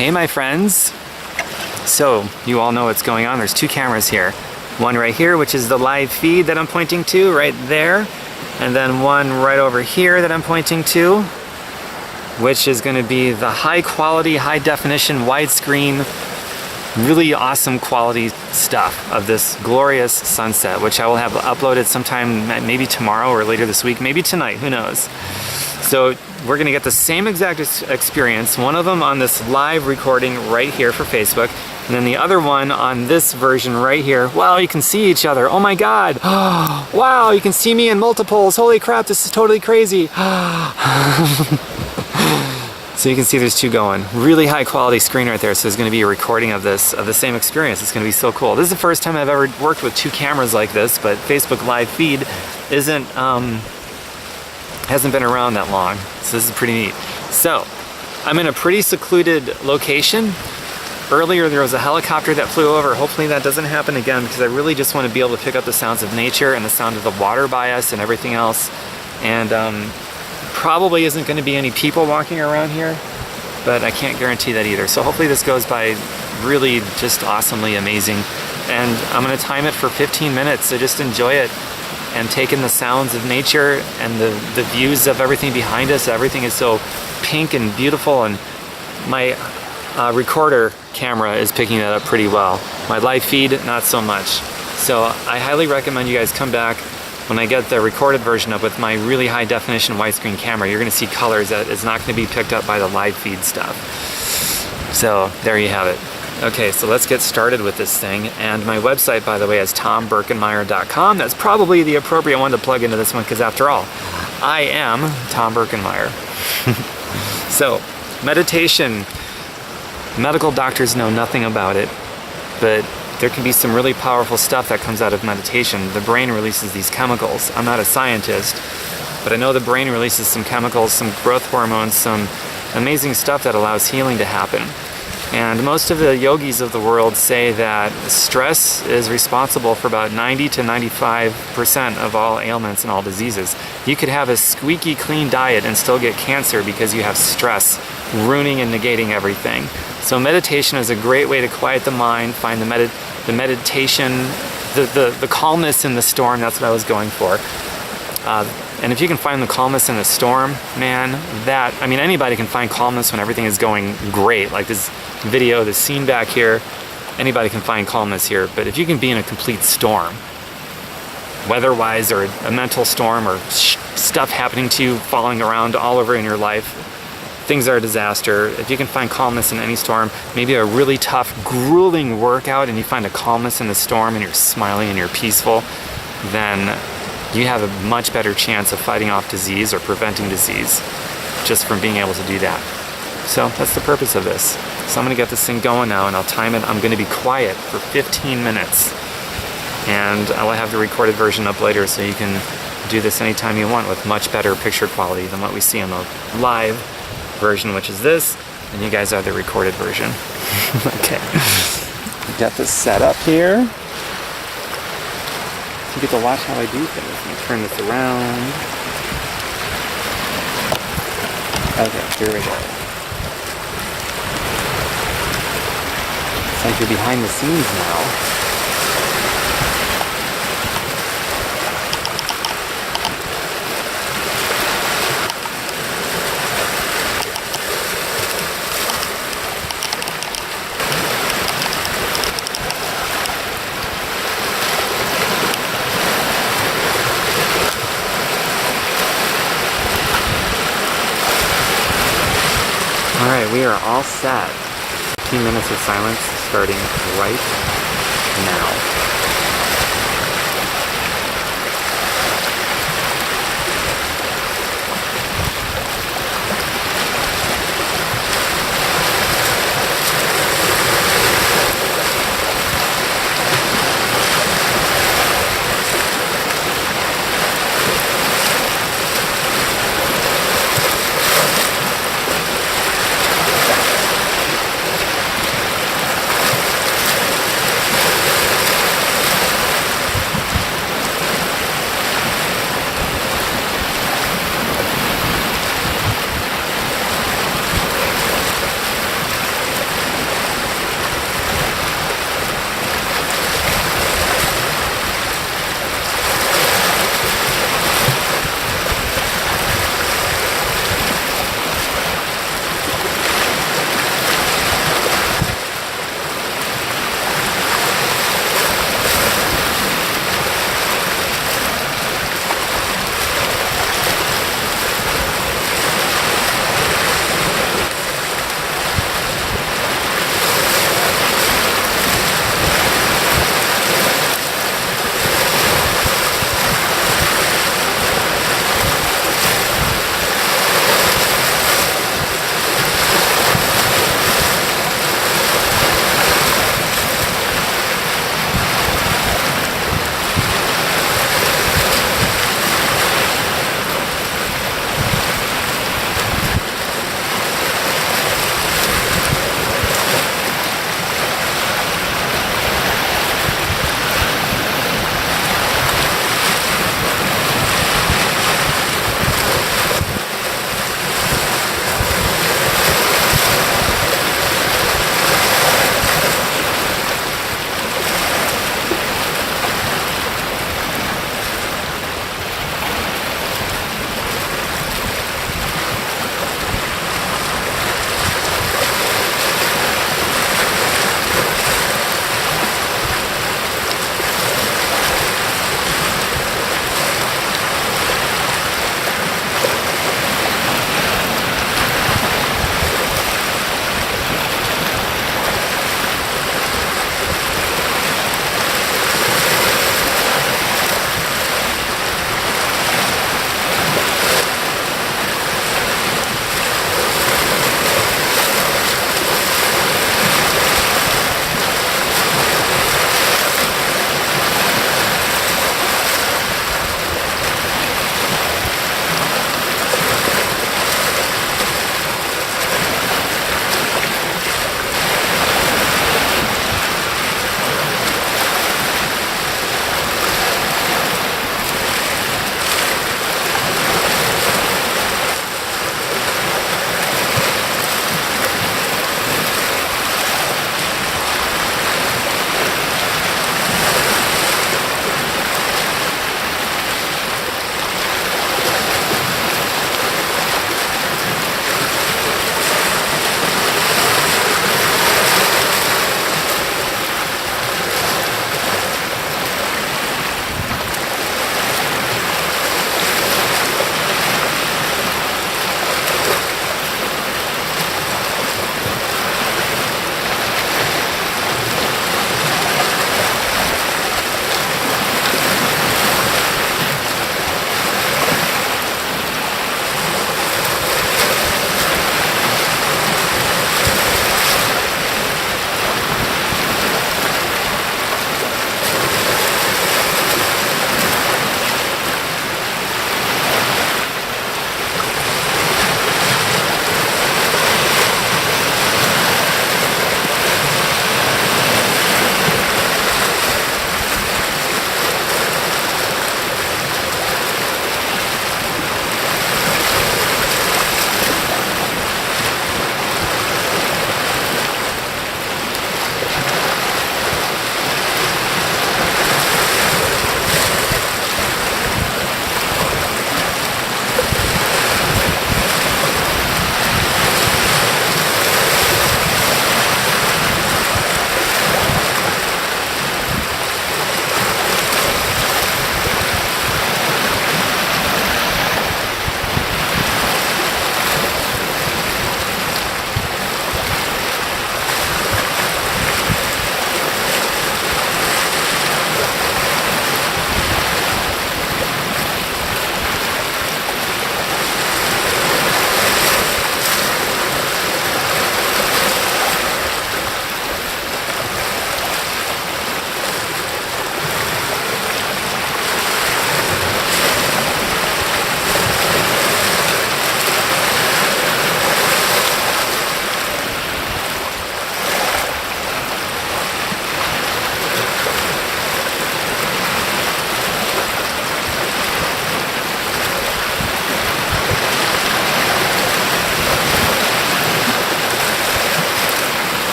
Hey my friends. So you all know what's going on. There's two cameras here. One right here, which is the live feed that I'm pointing to right there. And then one right over here that I'm pointing to, which is going to be the high quality, high definition, widescreen, really awesome quality stuff of this glorious sunset, which I will have uploaded sometime maybe tomorrow or later this week, maybe tonight, who knows. So we're gonna get the same exact experience, one of them on this live recording right here for Facebook, and then the other one on this version right here. Wow, you can see each other. Oh my God. Wow, you can see me in multiples. Holy crap, this is totally crazy. So you can see there's two going. Really high quality screen right there, so there's gonna be a recording of this, of the same experience. It's gonna be so cool. This is the first time I've ever worked with two cameras like this, but Facebook live feed hasn't been around that long, so this is pretty neat. So, I'm in a pretty secluded location. Earlier there was a helicopter that flew over. Hopefully that doesn't happen again, because I really just want to be able to pick up the sounds of nature and the sound of the water by us and everything else. And probably isn't going to be any people walking around here, but I can't guarantee that either. So hopefully this goes by really just awesomely amazing. And I'm going to time it for 15 minutes, so just enjoy it and take in the sounds of nature and the views of everything behind us. Everything is so pink and beautiful, and my recorder camera is picking that up pretty well. My live feed, not so much. So I highly recommend you guys come back when I get the recorded version up with my really high definition widescreen camera. You're gonna see colors that is not gonna be picked up by the live feed stuff. So there you have it. Okay, so let's get started with this thing. And my website, by the way, is tombirkenmeier.com. That's probably the appropriate one to plug into this one, because after all, I am Tom Birkenmeier. So, meditation. Medical doctors know nothing about it, but there can be some really powerful stuff that comes out of meditation. The brain releases these chemicals. I'm not a scientist, but I know the brain releases some chemicals, some growth hormones, some amazing stuff that allows healing to happen. And most of the yogis of the world say that stress is responsible for about 90 to 95% of all ailments and all diseases. You could have a squeaky clean diet and still get cancer because you have stress ruining and negating everything. So meditation is a great way to quiet the mind, find the meditation, the calmness in the storm. That's what I was going for. And if you can find the calmness in the storm, man, anybody can find calmness when everything is going great. Like this video, this scene back here, anybody can find calmness here. But if you can be in a complete storm, weather-wise, or a mental storm, or stuff happening to you, falling around all over in your life, things are a disaster. If you can find calmness in any storm, maybe a really tough, grueling workout, and you find a calmness in the storm, and you're smiling and you're peaceful, then you have a much better chance of fighting off disease or preventing disease just from being able to do that. So that's the purpose of this. So I'm gonna get this thing going now, and I'll time it. I'm gonna be quiet for 15 minutes. And I will have the recorded version up later, so you can do this anytime you want with much better picture quality than what we see on the live version, which is this, and you guys are the recorded version. Okay. Got this set up here. You get to watch how I do things. Let me turn this around. Okay, here we go. It's like you're behind the scenes now. Alright, we are all set. 15 minutes of silence starting right now.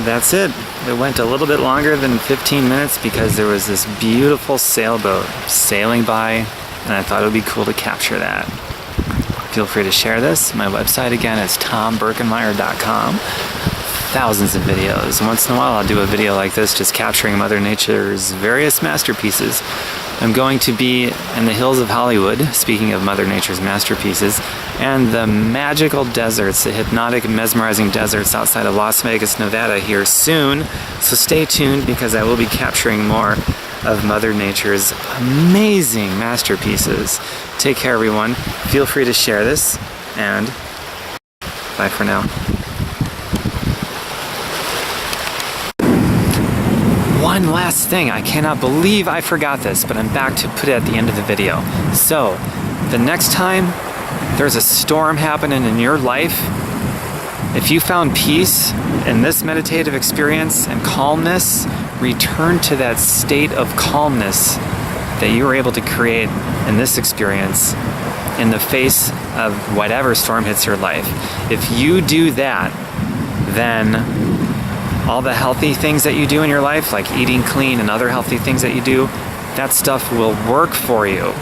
that's it. It went a little bit longer than 15 minutes because there was this beautiful sailboat sailing by, and I thought it would be cool to capture that. Feel free to share this. My website again is tombirkenmeyer.com. Thousands of videos. Once in a while I'll do a video like this just capturing Mother Nature's various masterpieces. I'm going to be in the hills of Hollywood, speaking of Mother Nature's masterpieces, and the magical deserts, the hypnotic, mesmerizing deserts outside of Las Vegas, Nevada here soon. So stay tuned because I will be capturing more of Mother Nature's amazing masterpieces. Take care, everyone. Feel free to share this, and bye for now. One last thing, I cannot believe I forgot this, but I'm back to put it at the end of the video. So, the next time there's a storm happening in your life, if you found peace in this meditative experience and calmness, return to that state of calmness that you were able to create in this experience in the face of whatever storm hits your life. If you do that, then all the healthy things that you do in your life, like eating clean and other healthy things that you do, that stuff will work for you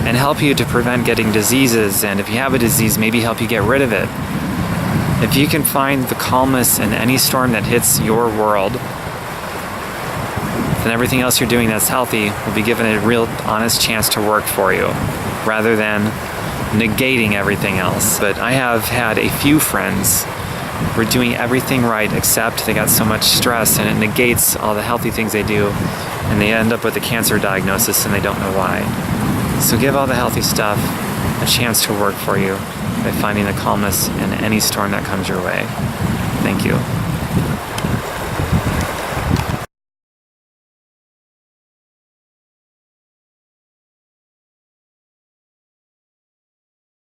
and help you to prevent getting diseases, and if you have a disease, maybe help you get rid of it. If you can find the calmness in any storm that hits your world, then everything else you're doing that's healthy will be given a real honest chance to work for you, rather than negating everything else. But I have had a few friends who are doing everything right except they got so much stress and it negates all the healthy things they do, and they end up with a cancer diagnosis and they don't know why. So give all the healthy stuff a chance to work for you by finding the calmness in any storm that comes your way. Thank you.